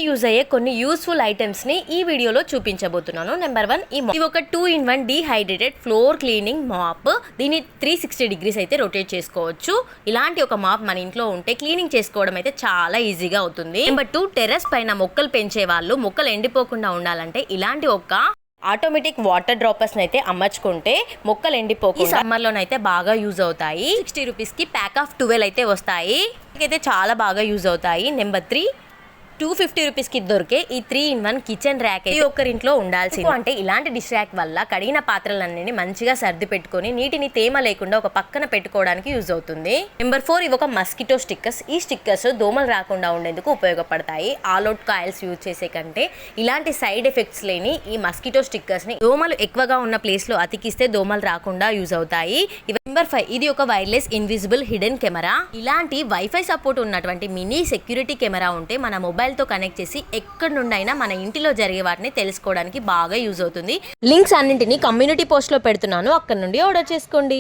Use అయ్యే కొన్ని useful items ని ఈ వీడియోలో చూపించబోతున్నాను. నెంబర్ 1, ఇది ఒక 2-in-1 dehydrated floor cleaning MOP. దీన్ని 360 degrees అయితే రొటేట్ చేసుకోవచ్చు. ఇలాంటి ఒక మాప్ మన ఇంట్లో ఉంటే క్లీనింగ్ చేసుకోవడం అయితే చాలా ఈజీగా అవుతుంది. నెంబర్ 2, టెర్రస్ పైన మొక్కలు పెంచే వాళ్ళు మొక్కలు ఎండిపోకుండా ఉండాలంటే ఇలాంటి ఒక ఆటోమేటిక్ వాటర్ డ్రాపర్స్ అయితే అమర్చుకుంటే మొక్కలు ఎండిపోకుండా సమ్మర్ లోనైతే బాగా యూజ్ అవుతాయి. 60 rupees కి ప్యాక్ ఆఫ్ 12 అయితే వస్తాయి. అయితే చాలా బాగా యూజ్ అవుతాయి. నెంబర్ 3, 250 rupees కి దొరికే ఈ 3-in-1 కిచెన్ ర్యాక్ అయితే ఒక్కరింట్లో ఉండాల్సింది. అంటే ఇలాంటి డిష్ ర్యాక్ వల్ల కడిగిన పాత్రలన్నీ మంచిగా సర్ది పెట్టుకొని నీటిని తేమ లేకుండా ఒక పక్కన పెట్టుకోవడానికి యూజ్ అవుతుంది. నెంబర్ 4, ఇవి ఒక మస్కిటో స్టిక్కర్స్. ఈ స్టిక్కర్స్ దోమలు రాకుండా ఉండేందుకు ఉపయోగపడతాయి. ఆల్ అవుట్ కాయిల్స్ యూజ్ చేసే కంటే ఇలాంటి సైడ్ ఎఫెక్ట్స్ లేని ఈ మస్కిటో స్టిక్కర్స్ ని దోమలు ఎక్కువగా ఉన్న ప్లేస్ లో అతికిస్తే దోమలు రాకుండా యూజ్ అవుతాయి. నెంబర్ 5, ఇది ఒక వైర్లెస్ ఇన్విజిబుల్ హిడెన్ కెమెరా. ఇలాంటి వైఫై సపోర్ట్ ఉన్నటువంటి మినీ సెక్యూరిటీ కెమెరా ఉంటే మన మొబైల్ తో కనెక్ట్ చేసి ఎక్కడి నుండైనా మన ఇంటిలో జరిగే వాటిని తెలుసుకోవడానికి బాగా యూజ్ అవుతుంది. లింక్స్ అన్నింటినీ కమ్యూనిటీ పోస్ట్ లో పెడుతున్నాను, అక్కడ నుండి ఆర్డర్ చేసుకోండి.